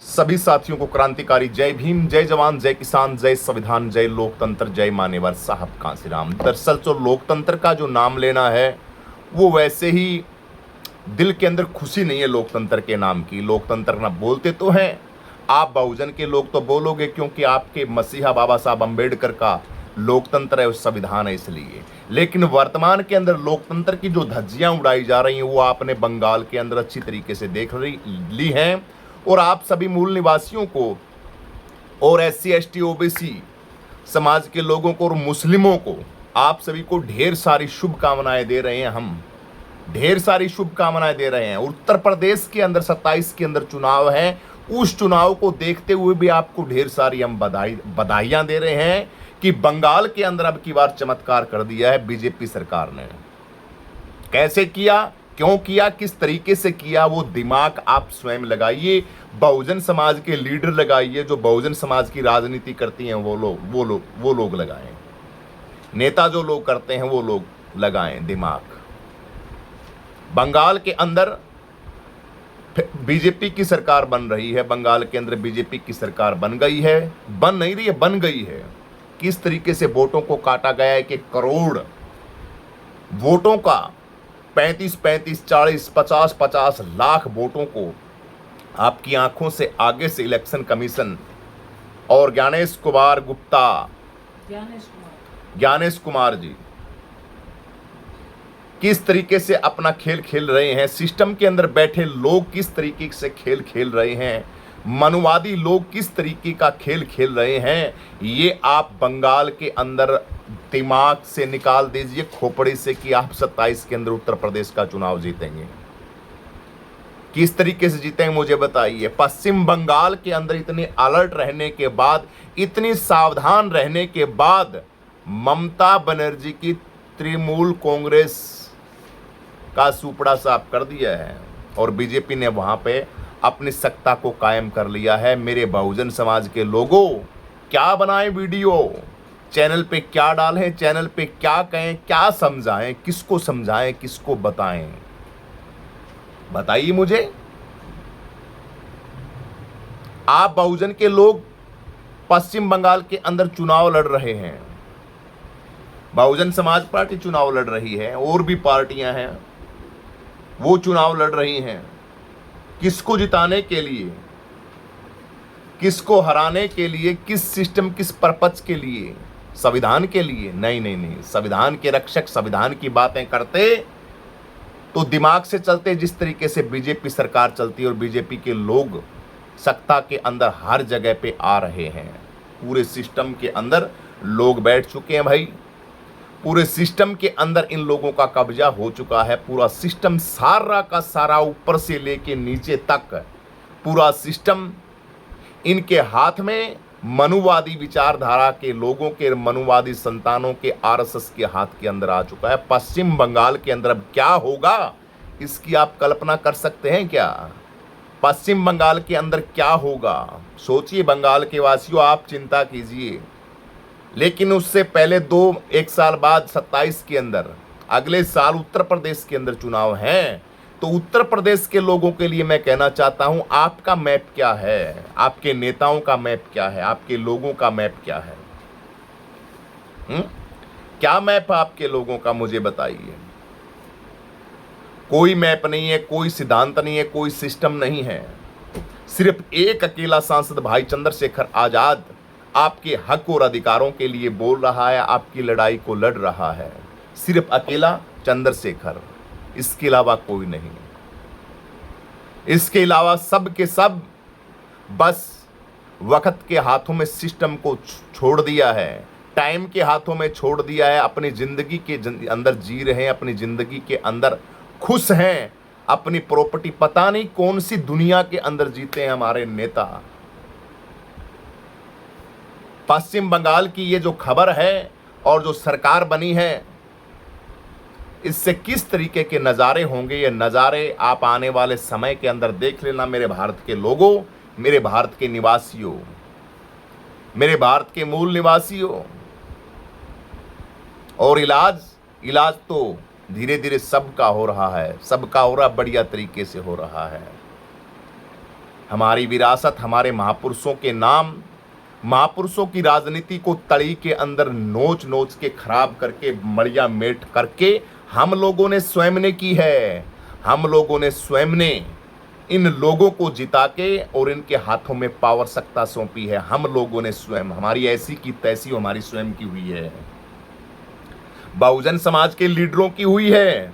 सभी साथियों को क्रांतिकारी जय भीम, जय जवान, जय किसान, जय संविधान, जय लोकतंत्र, जय मान्यवर साहब कांसीराम। दरअसल जो लोकतंत्र का जो नाम लेना है वो वैसे ही दिल के अंदर खुशी नहीं है लोकतंत्र के नाम की। लोकतंत्र ना बोलते तो हैं, आप बहुजन के लोग तो बोलोगे क्योंकि आपके मसीहा बाबा साहब अम्बेडकर का लोकतंत्र है, उस संविधान है इसलिए। लेकिन वर्तमान के अंदर लोकतंत्र की जो धज्जियां उड़ाई जा रही हैं वो आपने बंगाल के अंदर अच्छी तरीके से देख ली हैं। और आप सभी मूल निवासियों को और SC ST OBC समाज के लोगों को और मुस्लिमों को, आप सभी को ढेर सारी शुभकामनाएं दे रहे हैं। हम ढेर सारी शुभकामनाएं दे रहे हैं। उत्तर प्रदेश के अंदर 27 के अंदर चुनाव है, उस चुनाव को देखते हुए भी आपको ढेर सारी हम बधाइयां दे रहे हैं कि बंगाल के अंदर अब की बार चमत्कार कर दिया है बीजेपी सरकार ने। कैसे किया, क्यों किया, किस तरीके से किया, वो दिमाग आप स्वयं लगाइए। बहुजन समाज के लीडर लगाइए, जो बहुजन समाज की राजनीति करती हैं वो लोग लगाएं। नेता जो लोग करते हैं वो लोग लगाएं दिमाग। बंगाल के अंदर बीजेपी की सरकार बन रही है। बंगाल के अंदर बीजेपी की सरकार बन गई है, बन नहीं रही है, बन गई है। किस तरीके से वोटों को काटा गया है कि करोड़ वोटों का 35-35, 40, 50-50 लाख वोटों को आपकी आंखों से आगे से इलेक्शन कमीशन और ज्ञानेश कुमार जी किस तरीके से अपना खेल खेल रहे हैं। सिस्टम के अंदर बैठे लोग किस तरीके से खेल खेल रहे हैं, मनुवादी लोग किस तरीके का खेल खेल रहे हैं, ये आप बंगाल के अंदर दिमाग से निकाल दीजिए, खोपड़ी से, कि आप 27 के अंदर उत्तर प्रदेश का चुनाव जीतेंगे। किस तरीके से जीतेंगे मुझे बताइए। पश्चिम बंगाल के अंदर इतने अलर्ट रहने के बाद, इतनी सावधान रहने के बाद ममता बनर्जी की तृणमूल कांग्रेस का सुपड़ा साफ कर दिया है और बीजेपी ने वहां पे अपनी सत्ता को कायम कर लिया है। मेरे बहुजन समाज के लोगों, क्या बनाएं वीडियो, चैनल पे क्या डालें, चैनल पे क्या कहें, क्या समझाएं, किसको बताएं, बताइए मुझे। आप बहुजन के लोग पश्चिम बंगाल के अंदर चुनाव लड़ रहे हैं, बहुजन समाज पार्टी चुनाव लड़ रही है, और भी पार्टियां हैं वो चुनाव लड़ रही हैं। किसको जिताने के लिए, किसको हराने के लिए, किस सिस्टम, किस पर्पज के लिए? संविधान के लिए? नहीं। संविधान के रक्षक संविधान की बातें करते तो दिमाग से चलते, जिस तरीके से बीजेपी सरकार चलती है और बीजेपी के लोग सत्ता के अंदर हर जगह पे आ रहे हैं। पूरे सिस्टम के अंदर लोग बैठ चुके हैं भाई, पूरे सिस्टम के अंदर इन लोगों का कब्जा हो चुका है। पूरा सिस्टम सारा का सारा, ऊपर से लेके नीचे तक पूरा सिस्टम इनके हाथ में, मनुवादी विचारधारा के लोगों के, मनुवादी संतानों के, RSS के हाथ के अंदर आ चुका है। पश्चिम बंगाल के अंदर अब क्या होगा, इसकी आप कल्पना कर सकते हैं क्या? पश्चिम बंगाल के अंदर क्या होगा, सोचिए बंगाल के वासियों, आप चिंता कीजिए। लेकिन उससे पहले एक साल बाद 27 के अंदर, अगले साल उत्तर प्रदेश के अंदर चुनाव हैं। तो उत्तर प्रदेश के लोगों के लिए मैं कहना चाहता हूं, आपका मैप क्या है, आपके नेताओं का मैप क्या है, आपके लोगों का मैप क्या है? क्या मैप है आपके लोगों का, मुझे बताइए। कोई मैप नहीं है, कोई सिद्धांत नहीं है, कोई सिस्टम नहीं है। सिर्फ एक अकेला सांसद भाई चंद्रशेखर आजाद आपके हक और अधिकारों के लिए बोल रहा है, आपकी लड़ाई को लड़ रहा है। सिर्फ अकेला चंद्रशेखर, इसके अलावा कोई नहीं। इसके अलावा सब के सब बस वक्त के हाथों में सिस्टम को छोड़ दिया है, टाइम के हाथों में छोड़ दिया है। अपनी जिंदगी के अंदर जी रहे हैं, अपनी जिंदगी के अंदर खुश हैं, अपनी प्रॉपर्टी पता नहीं कौन सी दुनिया के अंदर जीते हैं हमारे नेता। पश्चिम बंगाल की ये जो खबर है और जो सरकार बनी है, इससे किस तरीके के नज़ारे होंगे, ये नज़ारे आप आने वाले समय के अंदर देख लेना। मेरे भारत के लोगों, मेरे भारत के निवासियों, मेरे भारत के मूल निवासियों। और इलाज तो धीरे धीरे सबका हो रहा है, सबका हो रहा, बढ़िया तरीके से हो रहा है। हमारी विरासत, हमारे महापुरुषों के नाम, महापुरुषों की राजनीति को तड़ी के अंदर नोच नोच के खराब करके, मड़िया मेट करके हम लोगों ने स्वयं ने की है। हम लोगों ने स्वयं ने इन लोगों को जिता के और इनके हाथों में पावर सत्ता सौंपी है। हम लोगों ने स्वयं, हमारी ऐसी की तैसी हमारी स्वयं की हुई है, बहुजन समाज के लीडरों की हुई है।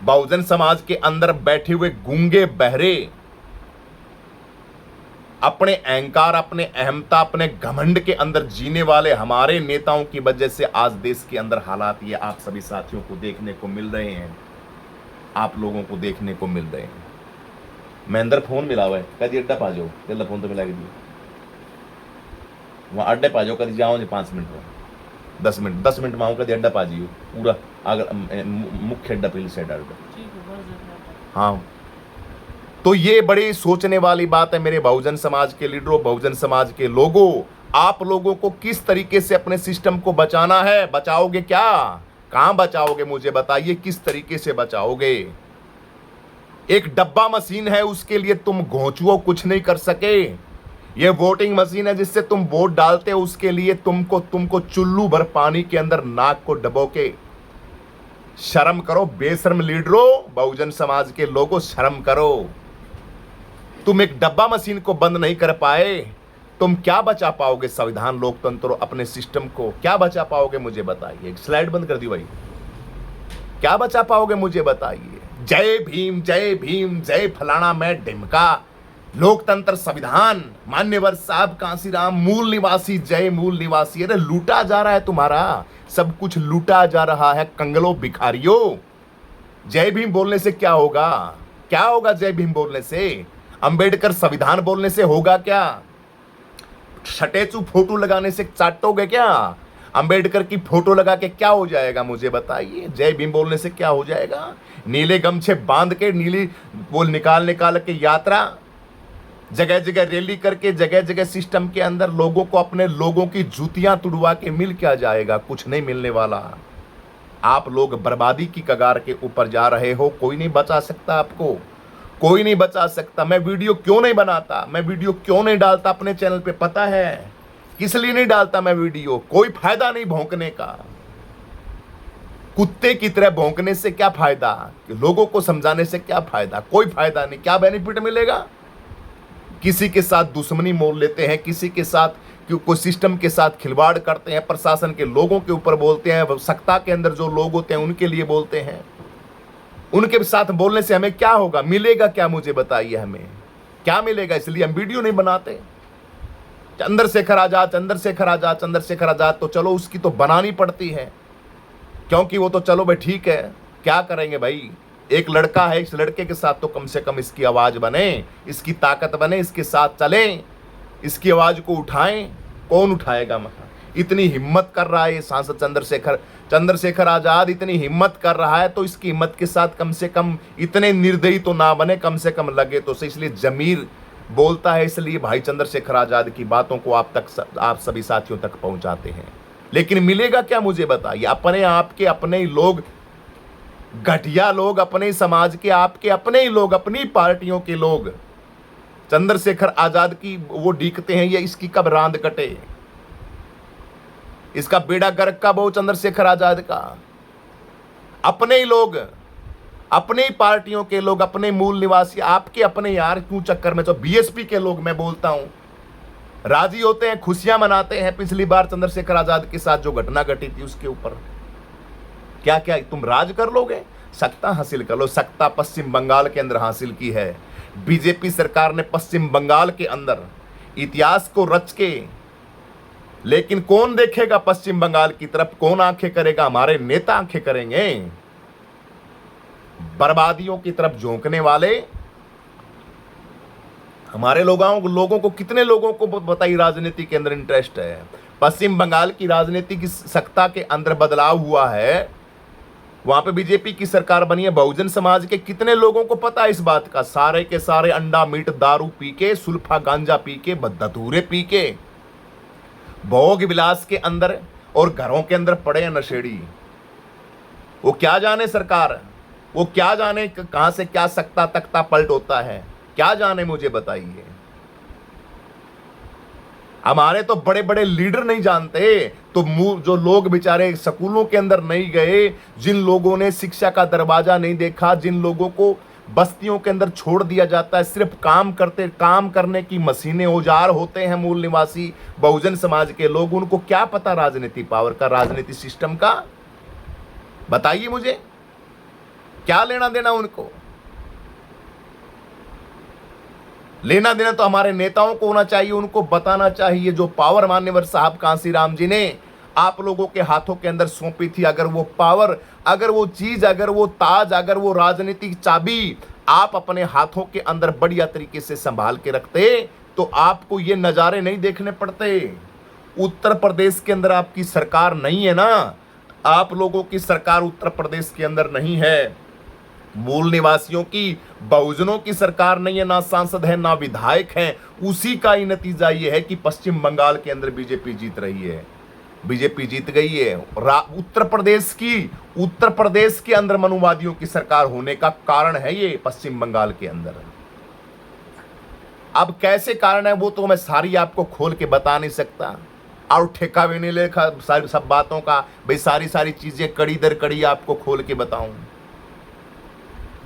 बहुजन समाज के अंदर बैठे हुए गूंगे बहरे अपने अहंकार, अपने अहमता, अपने घमंड के अंदर जीने वाले हमारे नेताओं की वजह से आज देश के अंदर हालात ये आप सभी साथियों को देखने को मिल रहे हैं, आप लोगों को देखने को मिल रहे हैं। मैं अंदर फोन मिला हुआ है, कभी अड्डा पा जाओ, जल्द फोन तो मिला के दिए वहाँ अड्डे पा जाओ, कभी जाओ 5 मिनट में, 10 मिनट में आऊँ, कभी अड्डा पा जाइयो पूरा, अगर मुख्य अड्डा पहले से अड्डा। हाँ, तो ये बड़ी सोचने वाली बात है मेरे बहुजन समाज के लीडरों, बहुजन समाज के लोगों। आप लोगों को किस तरीके से अपने सिस्टम को बचाना है, बचाओगे क्या, कहां बचाओगे मुझे बताइए, किस तरीके से बचाओगे। एक डब्बा मशीन है, उसके लिए तुम घोंचुओ कुछ नहीं कर सके। ये वोटिंग मशीन है जिससे तुम वोट डालते हो, उसके लिए तुमको चुल्लू भर पानी के अंदर नाक को डबो के, शर्म करो बेशर्म लीडरों, बहुजन समाज के लोगों शर्म करो। तुम एक डब्बा मशीन को बंद नहीं कर पाए, तुम क्या बचा पाओगे संविधान, लोकतंत्र, अपने सिस्टम को क्या बचा पाओगे मुझे बताइए। स्लाइड बंद कर दी भाई, क्या बचा पाओगे मुझे बताइए। जय भीम जय भीम जय फलाना मैं ढिमका, लोकतंत्र संविधान, मान्यवर साहब कांसीराम, मूल निवासी जय मूल निवासी। अरे लूटा जा रहा है तुम्हारा, सब कुछ लूटा जा रहा है कंगलों भिखारियों। जय भीम बोलने से क्या होगा, क्या होगा जय भीम बोलने से, अंबेडकर संविधान बोलने से होगा क्या, स्टैचू फोटो लगाने से चाटोगे क्या, अंबेडकर की फोटो लगा के क्या हो जाएगा मुझे बताइए। जय भीम बोलने से क्या हो जाएगा, नीले गमछे बांध के, नीली वो निकाल के यात्रा, जगह जगह रैली करके, जगह जगह सिस्टम के अंदर लोगों को, अपने लोगों की जूतियां तुड़वा के मिल क्या जाएगा, कुछ नहीं मिलने वाला। आप लोग बर्बादी की कगार के ऊपर जा रहे हो, कोई नहीं बचा सकता आपको, कोई नहीं बचा सकता। मैं वीडियो क्यों नहीं बनाता, मैं वीडियो क्यों नहीं डालता अपने चैनल पे, पता है किस लिए नहीं डालता मैं वीडियो, कोई फायदा नहीं भौंकने का, कुत्ते की तरह भौंकने से क्या फायदा, लोगों को समझाने से क्या फायदा, कोई फायदा नहीं। क्या बेनिफिट मिलेगा, किसी के साथ दुश्मनी मोल लेते हैं, किसी के साथ कोई सिस्टम के साथ खिलवाड़ करते हैं, प्रशासन के लोगों के ऊपर बोलते हैं, सत्ता के अंदर जो लोग होते हैं उनके लिए बोलते हैं, उनके साथ बोलने से हमें क्या होगा, मिलेगा क्या मुझे बताइए, हमें क्या मिलेगा। इसलिए हम वीडियो नहीं बनाते। चंद्रशेखर आजाद, चंद्रशेखर आजाद, चंद्रशेखर आजाद, तो चलो उसकी तो बनानी पड़ती है, क्योंकि वो तो चलो भाई ठीक है, क्या करेंगे भाई, एक लड़का है, इस लड़के के साथ तो कम से कम इसकी आवाज बने, इसकी ताकत बने, इसके साथ चलें, इसकी आवाज को उठाएं। कौन उठाएगा, मखा इतनी हिम्मत कर रहा है ये सांसद चंद्रशेखर आजाद, इतनी हिम्मत कर रहा है, तो इसकी हिम्मत के साथ कम से कम इतने निर्दयी तो ना बने, कम से कम लगे तो सही। इसलिए जमीर बोलता है, इसलिए भाई चंद्रशेखर आजाद की बातों को आप सभी साथियों तक पहुंचाते हैं। लेकिन मिलेगा क्या मुझे बताइए, अपने आपके अपने ही लोग, घटिया लोग, अपने समाज के आपके अपने ही लोग, अपनी पार्टियों के लोग चंद्रशेखर आजाद की वो डीकते हैं, ये इसकी कब रांद कटे, इसका बेड़ा गर्क कब हो चंद्रशेखर आजाद का। अपने ही लोग, अपने ही पार्टियों के लोग, अपने मूल निवासी, आपके अपने यार, क्यों चक्कर में, तो बीएसपी के लोग मैं बोलता हूं, राजी होते हैं, खुशियां मनाते हैं। पिछली बार चंद्रशेखर आजाद के साथ जो घटना घटी थी उसके ऊपर क्या क्या तुम राज कर लोगे, सत्ता हासिल कर लो। सत्ता पश्चिम बंगाल के अंदर हासिल की है बीजेपी सरकार ने, पश्चिम बंगाल के अंदर इतिहास को रच के। लेकिन कौन देखेगा पश्चिम बंगाल की तरफ, कौन आंखें करेगा, हमारे नेता आंखें करेंगे। बर्बादियों की तरफ झोंकने वाले हमारे लोगों को, कितने लोगों को बताइए राजनीति के अंदर इंटरेस्ट है। पश्चिम बंगाल की राजनीति की सत्ता के अंदर बदलाव हुआ है, वहां पे बीजेपी की सरकार बनी है। बहुजन समाज के कितने लोगों को पता है इस बात का, सारे के सारे अंडा मीट दारू पी के, सुल्फा गांजा पी के, धतूरे पी के, भोग विलास के अंदर और घरों के अंदर पड़े हैं नशेड़ी। वो क्या जाने सरकार, वो क्या जाने कहां से क्या सत्ता तख्ता पलट होता है। क्या जाने, मुझे बताइए। हमारे तो बड़े बड़े लीडर नहीं जानते, तो जो लोग बेचारे स्कूलों के अंदर नहीं गए, जिन लोगों ने शिक्षा का दरवाजा नहीं देखा, जिन लोगों को बस्तियों के अंदर छोड़ दिया जाता है, सिर्फ काम करने की मशीनें, औजार होते हैं मूल निवासी बहुजन समाज के लोग, उनको क्या पता राजनीति पावर का, राजनीति सिस्टम का? बताइए मुझे, क्या लेना देना उनको? लेना देना तो हमारे नेताओं को होना चाहिए, उनको बताना चाहिए। जो पावर मान्यवर साहब कांसीराम जी ने आप लोगों के हाथों के अंदर सौंपी थी, अगर वो पावर, अगर वो चीज, अगर वो ताज, अगर वो राजनीतिक चाबी आप अपने हाथों के अंदर बढ़िया तरीके से संभाल के रखते, तो आपको ये नज़ारे नहीं देखने पड़ते। उत्तर प्रदेश के अंदर आपकी सरकार नहीं है ना, आप लोगों की सरकार उत्तर प्रदेश के अंदर नहीं है, मूल निवासियों की, बहुजनों की सरकार नहीं है, ना सांसद है ना विधायक हैं। उसी का ही नतीजा ये है कि पश्चिम बंगाल के अंदर बीजेपी जीत रही है, बीजेपी जीत गई है। उत्तर प्रदेश के अंदर मनुवादियों की सरकार होने का कारण है ये पश्चिम बंगाल के अंदर। अब कैसे कारण है वो तो मैं सारी आपको खोल के बता नहीं सकता, और ठेका भी नहीं लेखा सारी सब बातों का, भाई सारी चीजें कड़ी दर कड़ी आपको खोल के बताऊं।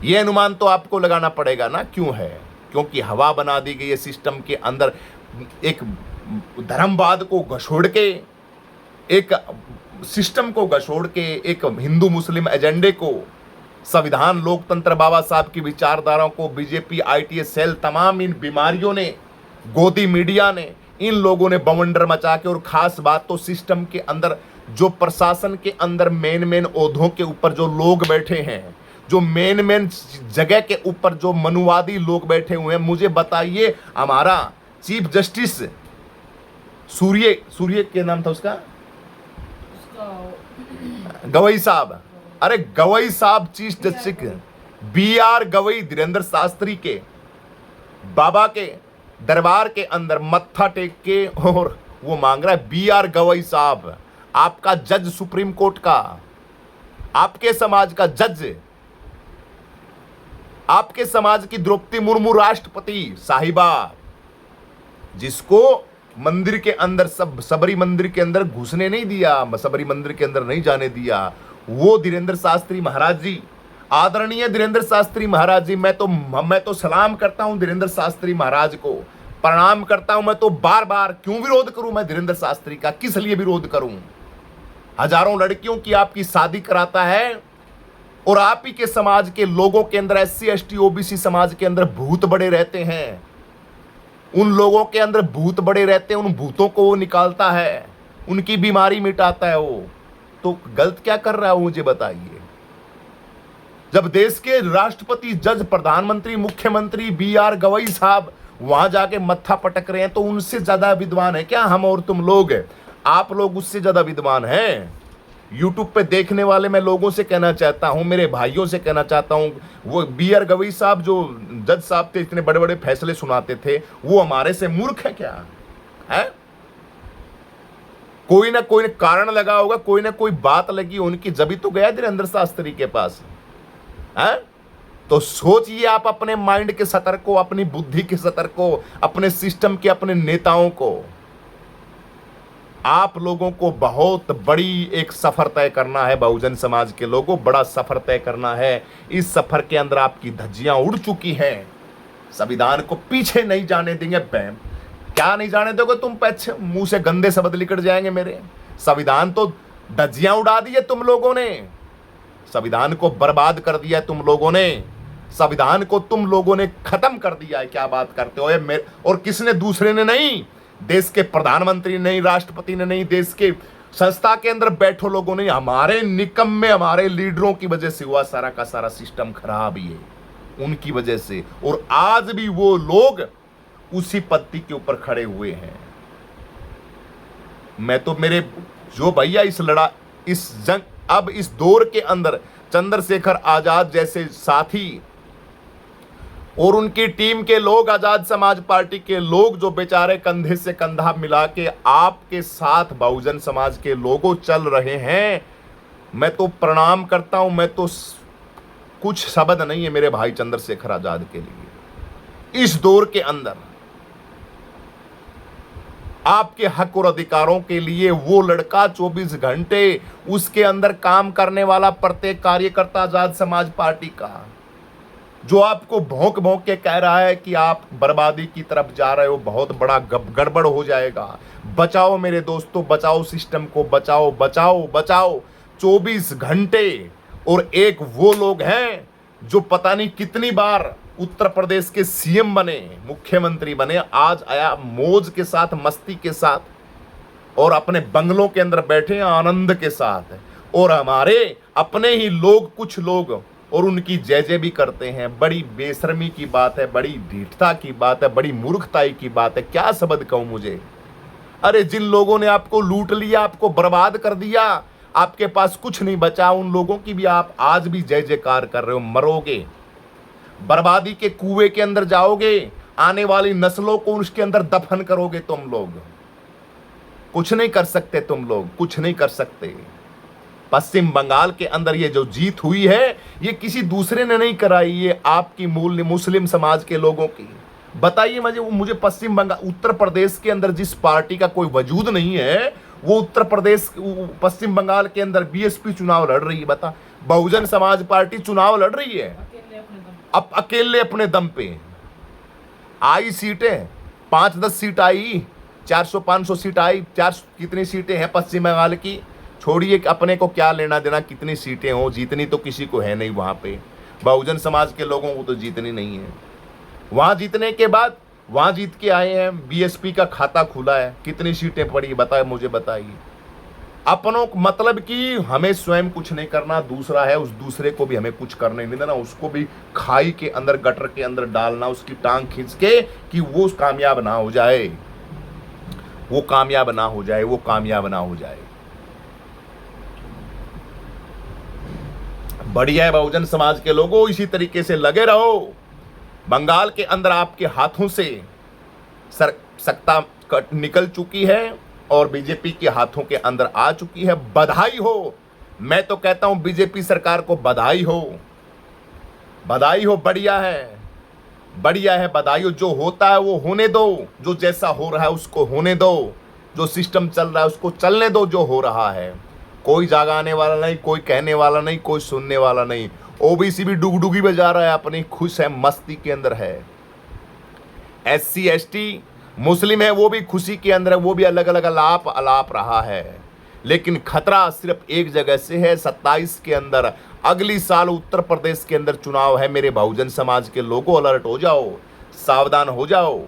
ये अनुमान तो आपको लगाना पड़ेगा ना, क्यों है? क्योंकि हवा बना दी गई है सिस्टम के अंदर, एक धर्मवाद को घसोड़ के, एक सिस्टम को घसोड़ के, एक हिंदू मुस्लिम एजेंडे को, संविधान, लोकतंत्र, बाबा साहब की विचारधाराओं को बीजेपी, आईटीएस सेल, तमाम इन बीमारियों ने, गोदी मीडिया ने, इन लोगों ने बवंडर मचा के, और खास बात तो सिस्टम के अंदर जो प्रशासन के अंदर मेन ओहदों के ऊपर जो लोग बैठे हैं, जो मेन जगह के ऊपर जो मनुवादी लोग बैठे हुए हैं, मुझे बताइए, हमारा चीफ जस्टिस सूर्य के नाम था उसका गवई साहब, अरे गवई साहब chief justice BR Gavai, Dhirendra Shastri के बाबा के दरबार के अंदर मत्था टेक के, और वो मांग रहा है BR गवई साहब, आपका जज सुप्रीम कोर्ट का, आपके समाज का जज, आपके समाज की द्रौपदी मुर्मू राष्ट्रपति साहिबा, जिसको मंदिर के अंदर, सबरी मंदिर के अंदर घुसने नहीं दिया, सबरी मंदिर के अंदर नहीं जाने दिया, वो धीरेन्द्र शास्त्री महाराज जी, आदरणीय धीरेन्द्र शास्त्री महाराज जी, मैं तो सलाम करता हूं धीरेन्द्र शास्त्री महाराज को, प्रणाम करता हूं। मैं तो बार बार क्यों विरोध करूं मैं धीरेन्द्र शास्त्री का, किस लिए विरोध करूं? हजारों लड़कियों की आपकी शादी कराता है, और आप ही के समाज के लोगों के अंदर, SC ST OBC समाज के अंदर भूत बड़े रहते हैं, उन लोगों के अंदर भूत बड़े रहते हैं, उन भूतों को वो निकालता है, उनकी बीमारी मिटाता है वो। तो गलत क्या कर रहा है मुझे बताइए? जब देश के राष्ट्रपति, जज, प्रधानमंत्री, मुख्यमंत्री BR गवई साहब वहां जाके मत्था पटक रहे हैं, तो उनसे ज्यादा विद्वान है क्या हम और तुम लोग? आप लोग उससे ज्यादा विद्वान हैं। यूट्यूब पे देखने वाले मैं लोगों से कहना चाहता हूं, मेरे भाइयों से कहना चाहता हूं, वो BR गवई साहब जो जज साहब थे, इतने बड़े बड़े फैसले सुनाते थे, वो हमारे से मूर्ख है क्या है? कोई ना कोई कारण लगा होगा, कोई ना कोई बात लगी उनकी, जब ही तो गया धीरेन्द्र शास्त्री के पास है। तो सोचिए आप अपने माइंड के सतर को, अपनी बुद्धि के सतर को, अपने सिस्टम के, अपने नेताओं को। आप लोगों को बहुत बड़ी एक सफर तय करना है, बहुजन समाज के लोगों, बड़ा सफर तय करना है। इस सफर के अंदर आपकी धज्जियां उड़ चुकी हैं, संविधान को पीछे नहीं जाने देंगे। बैम क्या नहीं जाने दोगे तुम? पैसे मुंह से गंदे शब्द निकल जाएंगे मेरे। संविधान तो धज्जियां उड़ा दी है तुम लोगों ने, संविधान को बर्बाद कर दिया है तुम लोगों ने, संविधान को तुम लोगों ने खत्म कर दिया है। क्या बात करते हो? और किसने? दूसरे ने नहीं, देश के प्रधानमंत्री ने नहीं, राष्ट्रपति ने नहीं, देश के संस्था के अंदर बैठो लोगों ने, हमारे निकम्मे, हमारे लीडरों की वजह से हुआ सारा का सारा सिस्टम खराब ही है, उनकी वजह से। और आज भी वो लोग उसी पत्ती के ऊपर खड़े हुए हैं। मैं तो मेरे जो भैया इस जंग, अब इस दौर के अंदर चंद्रशेखर आजाद जैसे साथी और उनकी टीम के लोग, आजाद समाज पार्टी के लोग, जो बेचारे कंधे से कंधा मिला के आपके साथ बहुजन समाज के लोगों चल रहे हैं, मैं तो प्रणाम करता हूं। मैं तो कुछ शब्द नहीं है मेरे भाई चंद्रशेखर आजाद के लिए। इस दौर के अंदर आपके हक और अधिकारों के लिए वो लड़का 24 घंटे उसके अंदर काम करने वाला प्रत्येक कार्यकर्ता आजाद समाज पार्टी का, जो आपको भौंक भौंक के कह रहा है कि आप बर्बादी की तरफ जा रहे हो, बहुत बड़ा गड़बड़ हो जाएगा, बचाओ मेरे दोस्तों, बचाओ सिस्टम को, बचाओ बचाओ बचाओ। 24 घंटे। और एक वो लोग हैं जो पता नहीं कितनी बार उत्तर प्रदेश के सीएम बने, मुख्यमंत्री बने, आज आया मौज के साथ, मस्ती के साथ और अपने बंगलों के अंदर बैठे आनंद के साथ, और हमारे अपने ही लोग, कुछ लोग, और उनकी जय जय भी करते हैं। बड़ी बेशर्मी की बात है, बड़ी ढीठता की बात है, बड़ी मूर्खताई की बात है। क्या शब्द कहूं मुझे। अरे जिन लोगों ने आपको लूट लिया, आपको बर्बाद कर दिया, आपके पास कुछ नहीं बचा, उन लोगों की भी आप आज भी जय जयकार कर रहे हो। मरोगे, बर्बादी के कुएं के अंदर जाओगे, आने वाली नस्लों को उसके अंदर दफन करोगे। तुम लोग कुछ नहीं कर सकते, तुम लोग कुछ नहीं कर सकते। पश्चिम बंगाल के अंदर ये जो जीत हुई है, ये किसी दूसरे ने नहीं कराई, ये आपकी मूल मुस्लिम समाज के लोगों की। बताइए मुझे पश्चिम बंगाल, उत्तर प्रदेश के अंदर जिस पार्टी का कोई वजूद नहीं है, वो उत्तर प्रदेश, पश्चिम बंगाल के अंदर बीएसपी चुनाव लड़ रही है। बता, बहुजन समाज पार्टी चुनाव लड़ रही है अब अकेले अपने दम पे। आई सीटें 5-10 सीट आई, 400-500 सीट आई, 400 कितनी सीटें हैं पश्चिम बंगाल की। छोड़िए कि अपने को क्या लेना देना कितनी सीटें हो, जीतनी तो किसी को है नहीं वहां पे। बहुजन समाज के लोगों को तो जीतनी नहीं है। वहां जीतने के बाद वहां जीत के आए हैं, बीएसपी का खाता खुला है, कितनी सीटें पड़ी बताए, मुझे बताइए। अपनों मतलब कि हमें स्वयं कुछ नहीं करना, दूसरा है उस दूसरे को भी हमें कुछ करने नहीं देना, उसको भी खाई के अंदर, गटर के अंदर डालना, उसकी टांग खींच के कि वो कामयाब ना हो जाए, वो कामयाब ना हो जाए, वो कामयाब ना हो जाए। बढ़िया है बहुजन समाज के लोगों, इसी तरीके से लगे रहो। बंगाल के अंदर आपके हाथों से सत्ता निकल चुकी है और बीजेपी के हाथों के अंदर आ चुकी है। बधाई हो, मैं तो कहता हूं बीजेपी सरकार को बधाई हो, बधाई हो। बढ़िया है, बढ़िया है, बधाई हो। जो होता है वो होने दो, जो जैसा हो रहा है उसको होने दो, जो सिस्टम चल रहा है उसको चलने दो, जो हो रहा है। कोई जागाने वाला नहीं, कोई कहने वाला नहीं, कोई सुनने वाला नहीं। ओबीसी भी डुगडुगी बजा रहा है, अपनी खुश है, मस्ती के अंदर है। एससी एसटी मुस्लिम है, वो भी खुशी के अंदर है, वो भी अलग अलग अलाप रहा है। लेकिन खतरा सिर्फ एक जगह से है, 27 के अंदर, अगली साल उत्तर प्रदेश के अंदर चुनाव है। मेरे बहुजन समाज के लोगों, अलर्ट हो जाओ, सावधान हो जाओ,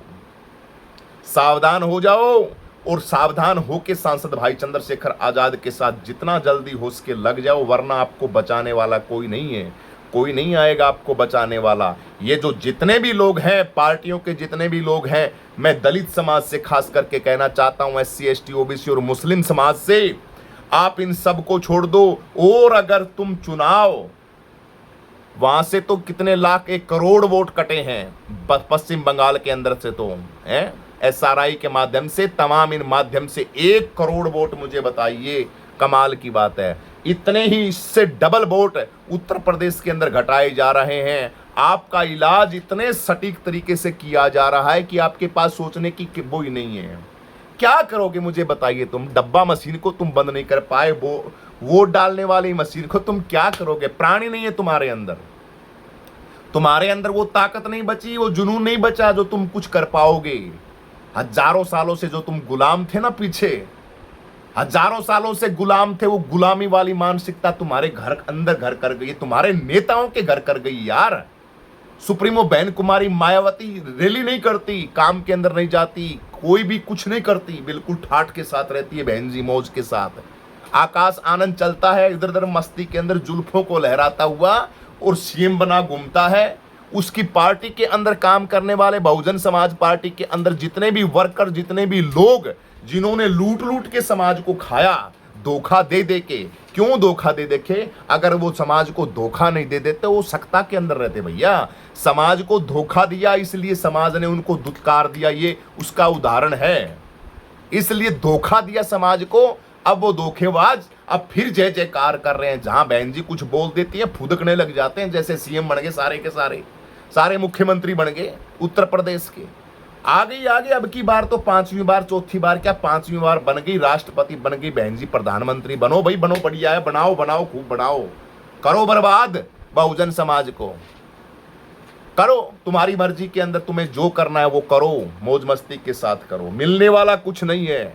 सावधान हो जाओ। और सावधान होके सांसद भाई चंद्रशेखर आजाद के साथ जितना जल्दी हो सके लग जाओ, वरना आपको बचाने वाला कोई नहीं है, कोई नहीं आएगा आपको बचाने वाला। ये जो जितने भी लोग हैं, पार्टियों के जितने भी लोग हैं, मैं दलित समाज से खास करके कहना चाहता हूं, एससी एसटी ओबीसी और मुस्लिम समाज से, आप इन सब को छोड़ दो। और अगर तुम चुनाव, वहां से तो कितने लाख, 1 करोड़ वोट कटे हैं पश्चिम बंगाल के अंदर से, तो हैं एसआरआई के माध्यम से, तमाम इन माध्यम से 1 करोड़ वोट, मुझे बताइए, कमाल की बात है। इतने ही, इससे डबल वोट उत्तर प्रदेश के अंदर घटाए जा रहे हैं। आपका इलाज इतने सटीक तरीके से किया जा रहा है कि आपके पास सोचने की वो ही नहीं है। क्या करोगे मुझे बताइए। तुम डब्बा मशीन को तुम बंद नहीं कर पाए, वो वोट डालने वाली मशीन को तुम क्या करोगे। प्राणी नहीं है तुम्हारे अंदर, तुम्हारे अंदर वो ताकत नहीं बची, वो जुनून नहीं बचा जो तुम कुछ कर पाओगे। हजारों सालों से जो तुम गुलाम थे ना, पीछे हजारों सालों से गुलाम थे, वो गुलामी वाली मानसिकता तुम्हारे घर अंदर घर कर गई, तुम्हारे नेताओं के घर कर गई यार। सुप्रीमो बहन कुमारी मायावती रैली नहीं करती, काम के अंदर नहीं जाती, कोई भी कुछ नहीं करती, बिल्कुल ठाठ के साथ रहती है बहन जी, मौज के साथ। आकाश आनंद चलता है इधर उधर मस्ती के अंदर, जुल्फों को लहराता हुआ, और सीएम बना घूमता है। उसकी पार्टी के अंदर काम करने वाले, बहुजन समाज पार्टी के अंदर जितने भी वर्कर, जितने भी लोग जिन्होंने लूट लूट के समाज को खाया, धोखा दे दे के, क्यों धोखा दे देखे, अगर वो समाज को धोखा नहीं दे देते वो सत्ता के अंदर रहते भैया। समाज को धोखा दिया इसलिए समाज ने उनको दुत्कार दिया, ये उसका उदाहरण है। इसलिए धोखा दिया समाज को, अब वो धोखेबाज अब फिर जय जयकार कर रहे हैं। जहां बहन जी कुछ बोल देती है फुदकने लग जाते हैं, जैसे सीएम बन गए सारे के सारे, सारे मुख्यमंत्री बन गए। उत्तर प्रदेश के। आगे अब की बार तो 5वीं बार, चौथी बार क्या 5वीं बार बन गई, राष्ट्रपति बन गई बहन जी, प्रधानमंत्री बनो भाई, बनो, बढ़िया है, बनाओ बनाओ, खूब बनाओ, करो बर्बाद बहुजन समाज को, करो, तुम्हारी मर्जी के अंदर तुम्हें जो करना है वो करो, मौज मस्ती के साथ करो। मिलने वाला कुछ नहीं है,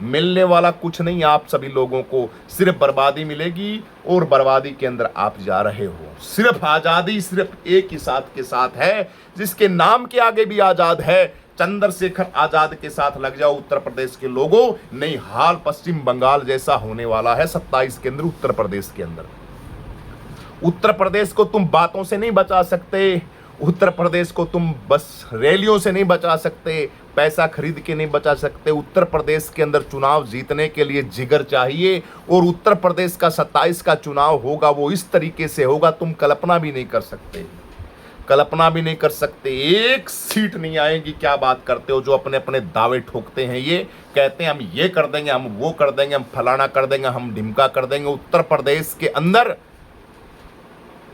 मिलने वाला कुछ नहीं, आप सभी लोगों को सिर्फ बर्बादी मिलेगी और बर्बादी के अंदर आप जा रहे हो। सिर्फ आजादी सिर्फ एक ही साथ के साथ है, जिसके नाम के आगे भी आजाद है, चंद्रशेखर आजाद के साथ लग जाओ उत्तर प्रदेश के लोगों, नहीं हाल पश्चिम बंगाल जैसा होने वाला है 27 के अंदर उत्तर प्रदेश के अंदर। उत्तर प्रदेश को तुम बातों से नहीं बचा सकते, उत्तर प्रदेश को तुम बस रैलियों से नहीं बचा सकते, पैसा खरीद के नहीं बचा सकते। उत्तर प्रदेश के अंदर चुनाव जीतने के लिए जिगर चाहिए, और उत्तर प्रदेश का 27 का चुनाव होगा वो इस तरीके से होगा, तुम कल्पना भी नहीं कर सकते, कल्पना भी नहीं कर सकते। एक सीट नहीं आएगी, क्या बात करते हो, जो अपने अपने दावे ठोकते हैं, ये कहते हैं हम ये कर देंगे, हम वो कर देंगे, हम फलाना कर देंगे, हम ढिमका कर देंगे। उत्तर प्रदेश के अंदर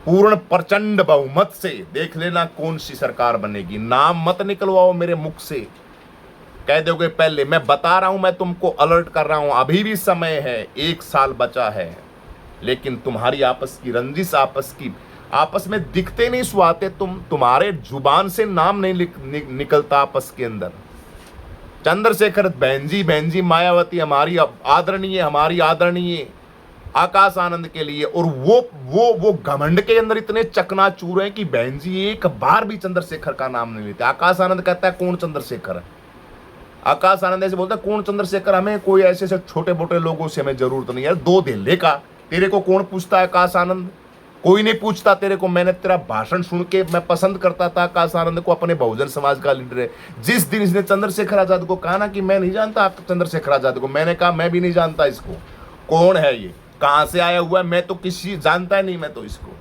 पूर्ण प्रचंड बहुमत से देख लेना कौन सी सरकार बनेगी। नाम मत निकलवाओ मेरे मुख से, कह दोगे पहले, मैं बता रहा हूं, मैं तुमको अलर्ट कर रहा हूं, अभी भी समय है, 1 साल बचा है, लेकिन तुम्हारी आपस की रंजिश, आपस में दिखते नहीं सुहाते, तुम्हारे जुबान से नाम नहीं निकलता आपस के अंदर। चंद्रशेखर बहन जी, मायावती हमारी आदरणीय, हमारी आदरणीय आकाश आनंद के लिए, और वो घमंड के अंदर इतने चकनाचूर हैं कि बहन जी एक बार भी चंद्रशेखर का नाम नहीं लेते। आकाश आनंद कहता है कौन चंद्रशेखर है, आकाश आनंद ऐसे बोलता है कौन चंद्रशेखर, हमें कोई ऐसे छोटे मोटे लोगों से हमें जरूरत नहीं है। 2 धेले का तेरे को कौन पूछता है आकाश आनंद, कोई नहीं पूछता तेरे को। मैंने तेरा भाषण सुन के मैं पसंद करता था आकाश आनंद को, अपने बहुजन समाज का लीडर है। जिस दिन इसने चंद्रशेखर आजाद को कहा ना कि मैं नहीं जानता चंद्रशेखर आजाद को, मैंने कहा मैं भी नहीं जानता इसको, कौन है ये, कहां से आया हुआ है, मैं तो किसी जानता नहीं, मैं तो इसको,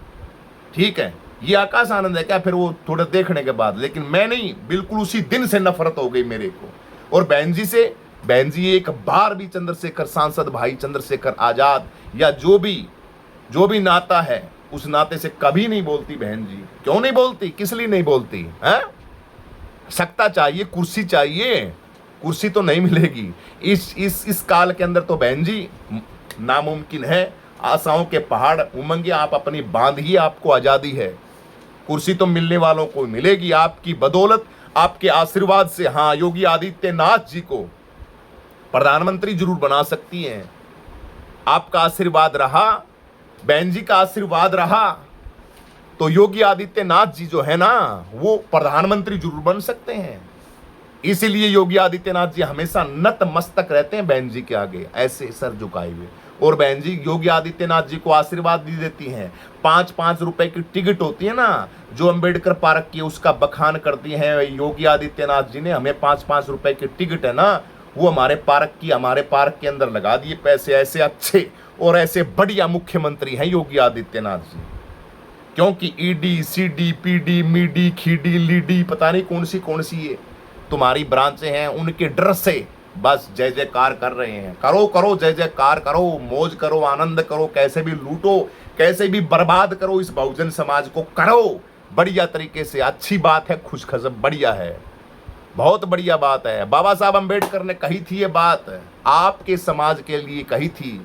ठीक है, ये आकाश आनंद है क्या, फिर वो थोड़ा देखने के बाद, लेकिन मैं नहीं, बिल्कुल उसी दिन से नफरत हो गई मेरे को। और बहन जी से, बहन जी एक बार भी चंद्रशेखर सांसद भाई चंद्रशेखर आजाद या जो भी नाता है उस नाते से कभी नहीं बोलती बहन जी। क्यों नहीं बोलती, किस लिए नहीं बोलती है? सत्ता चाहिए, कुर्सी चाहिए, कुर्सी तो नहीं मिलेगी इस काल के अंदर तो बहन जी, नामुमकिन है। आशाओं के पहाड़ उमंगे, आप अपनी बांधिए, आपको आजादी है, कुर्सी तो मिलने वालों को मिलेगी आपकी बदौलत, आपके आशीर्वाद से। हाँ, योगी आदित्यनाथ जी को प्रधानमंत्री जरूर बना सकती हैं, आपका आशीर्वाद रहा, बहन जी का आशीर्वाद रहा, तो योगी आदित्यनाथ जी जो है ना वो प्रधानमंत्री जरूर बन सकते हैं। इसीलिए योगी आदित्यनाथ जी हमेशा नतमस्तक रहते हैं बहन जी के आगे, ऐसे सर झुकाए हुए। और बहन जी योगी आदित्यनाथ जी को आशीर्वाद दी देती हैं। 5-5 रुपए की टिकट होती है ना, जो अंबेडकर पार्क की, उसका बखान करती हैं योगी आदित्यनाथ जी ने। हमें 5-5 रुपए की टिकट है ना, वो हमारे पार्क के अंदर लगा दिए पैसे। ऐसे अच्छे और ऐसे बढ़िया मुख्यमंत्री हैं योगी आदित्यनाथ जी, क्योंकि ईडी, सीडी, पीडी, मीडी, खीडी, लीडी, पता नहीं कौन सी ये तुम्हारी ब्रांचें हैं, उनके डर से बस जय जयकार कर रहे हैं। करो जय जयकार करो, मौज करो, आनंद करो, कैसे भी लूटो, कैसे भी बर्बाद करो इस बहुजन समाज को, करो बढ़िया तरीके से। अच्छी बात है, खुशखबर, बढ़िया है, बहुत बढ़िया बात है। बाबा साहब अम्बेडकर ने कही थी ये बात, आपके समाज के लिए कही थी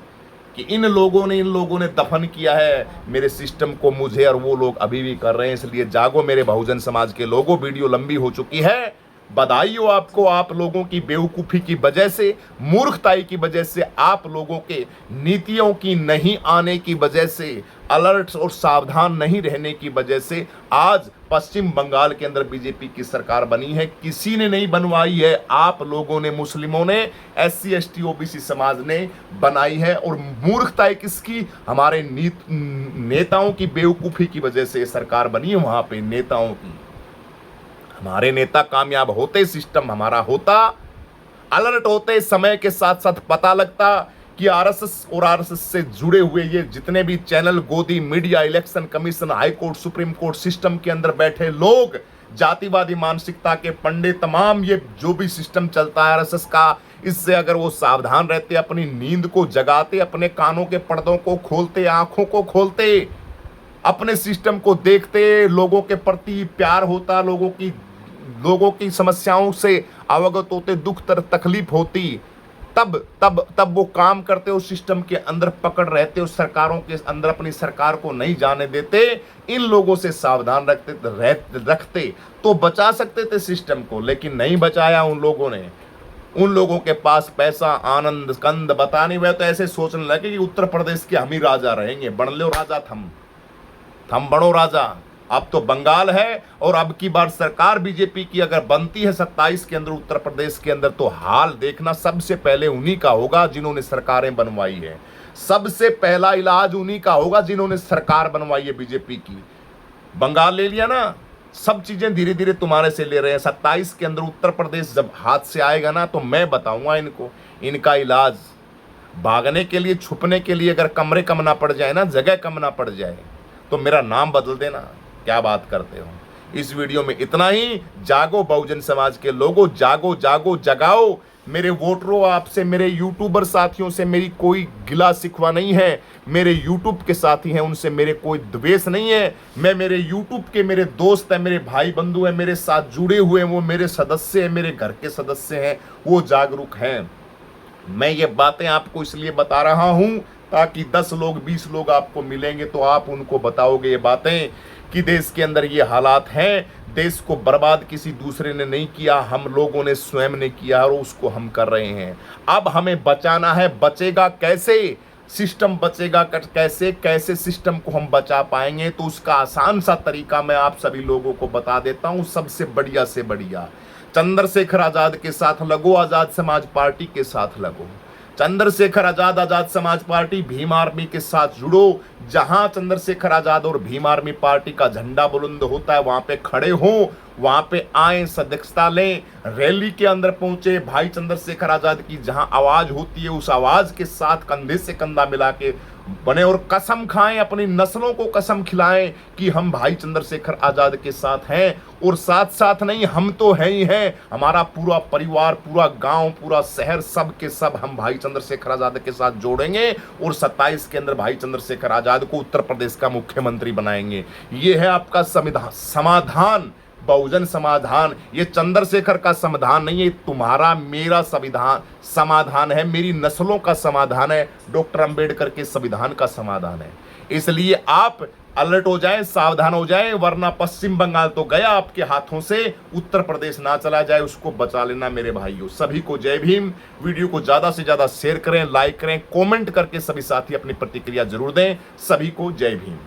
कि इन लोगों ने दफन किया है मेरे सिस्टम को, मुझे, और वो लोग अभी भी कर रहे हैं। इसलिए जागो मेरे बहुजन समाज के लोगों, वीडियो लंबी हो चुकी है, बधाई हो आपको। आप लोगों की बेवकूफ़ी की वजह से, मूर्खताई की वजह से, आप लोगों के नीतियों की नहीं आने की वजह से, अलर्ट और सावधान नहीं रहने की वजह से आज पश्चिम बंगाल के अंदर बीजेपी की सरकार बनी है। किसी ने नहीं बनवाई है, आप लोगों ने, मुस्लिमों ने, SC ST OBC समाज ने बनाई है। और मूर्खताई किसकी? हमारे नेताओं की बेवकूफ़ी की वजह से सरकार बनी है। वहाँ पे नेताओं की, हमारे नेता कामयाब होते, सिस्टम हमारा होता, अलर्ट होते, समय के साथ साथ पता लगता कि RSS और RSS से जुड़े हुए ये जितने भी चैनल, गोदी media, election commission, high court, supreme court system के अंदर बैठे लोग, जातिवादी मानसिकता के पंडित, तमाम ये जो भी सिस्टम चलता है RSS का, इससे अगर वो सावधान रहते, अपनी नींद को जगाते, अपने कानों के पर्दों को खोलते, आंखों को खोलते, अपने सिस्टम को देखते, लोगों के प्रति प्यार होता, लोगों की लोगों की समस्याओं से अवगत होते, दुख तकलीफ होती, तब वो काम करते, उस सिस्टम के अंदर पकड़ रहते, उस सरकारों के अंदर अपनी सरकार को नहीं जाने देते, इन लोगों से सावधान रखते तो बचा सकते थे सिस्टम को, लेकिन नहीं बचाया उन लोगों ने। उन लोगों के पास पैसा, आनंद, कंद बता नहीं, वह तो ऐसे सोचने लगे कि उत्तर प्रदेश के हम ही राजा रहेंगे, बन लो राजा, थम बनो राजा। अब तो बंगाल है, और अब की बार सरकार बीजेपी की अगर बनती है 27 के अंदर उत्तर प्रदेश के अंदर, तो हाल देखना सबसे पहले उन्हीं का होगा जिन्होंने सरकारें बनवाई है। सबसे पहला इलाज उन्हीं का होगा जिन्होंने सरकार बनवाई है बीजेपी की। बंगाल ले लिया ना, सब चीजें धीरे धीरे तुम्हारे से ले रहे हैं। 27 के अंदर उत्तर प्रदेश जब हाथ से आएगा ना, तो मैं बताऊंगा इनको इनका इलाज। भागने के लिए, छुपने के लिए अगर कमरे कम ना पड़ जाए ना, जगह कम ना पड़ जाए, तो मेरा नाम बदल देना। क्या बात करते हो। इस वीडियो में इतना ही। जागो बहुजन समाज के लोगों, जागो जागो जगाओ। मेरे वोटरों, आपसे, मेरे यूट्यूबर साथियों से मेरी कोई गिला शिकवा नहीं है। मेरे यूट्यूब के साथी हैं, उनसे मेरे कोई द्वेष नहीं है। मैं, मेरे यूट्यूब के मेरे दोस्त हैं, मेरे भाई बंधु हैं, मेरे साथ जुड़े हुए हैं, वो मेरे सदस्य हैं, मेरे घर के सदस्य हैं, वो जागरूक हैं। मैं ये बातें आपको इसलिए बता रहा हूं ताकि 10 लोग 20 लोग आपको मिलेंगे तो आप उनको बताओगे ये बातें कि देश के अंदर ये हालात हैं। देश को बर्बाद किसी दूसरे ने नहीं किया, हम लोगों ने स्वयं ने किया, और उसको हम कर रहे हैं। अब हमें बचाना है। बचेगा कैसे? सिस्टम बचेगा कैसे? कैसे सिस्टम को हम बचा पाएंगे? तो उसका आसान सा तरीका मैं आप सभी लोगों को बता देता हूं। सबसे बढ़िया से बढ़िया, चंद्रशेखर आजाद के साथ लगो, आजाद समाज पार्टी के साथ लगो। चंद्रशेखर आजाद, आजाद समाज पार्टी, भीम आर्मी के साथ जुड़ो। जहां चंद्रशेखर आजाद और भीम आर्मी पार्टी का झंडा बुलंद होता है, वहां पे खड़े हो, वहां पे आए, सदस्यता लें, रैली के अंदर पहुंचे। भाई चंद्रशेखर आजाद की जहां आवाज होती है, उस आवाज के साथ कंधे से कंधा मिला के बने, और कसम खाएं, अपनी नस्लों को कसम खिलाएं कि हम भाई चंद्रशेखर आजाद के साथ हैं। और साथ साथ नहीं, हम तो हैं ही हैं। हमारा पूरा परिवार, पूरा गांव, पूरा शहर, सब के सब हम भाई चंद्रशेखर आजाद के साथ जोड़ेंगे, और 27 के अंदर भाई चंद्रशेखर आजाद को उत्तर प्रदेश का मुख्यमंत्री बनाएंगे। ये है आपका समाधान, बहुजन समाधान। ये चंद्रशेखर का समाधान नहीं है, तुम्हारा मेरा संविधान समाधान है, मेरी नस्लों का समाधान है, डॉक्टर अंबेडकर के संविधान का समाधान है। इसलिए आप अलर्ट हो जाएं, सावधान हो जाएं, वरना पश्चिम बंगाल तो गया आपके हाथों से, उत्तर प्रदेश ना चला जाए, उसको बचा लेना मेरे भाइयों। सभी को जय भीम। वीडियो को ज्यादा से ज्यादा शेयर करें, लाइक करें, कमेंट करके सभी साथी अपनी प्रतिक्रिया जरूर दें। सभी को जय भीम।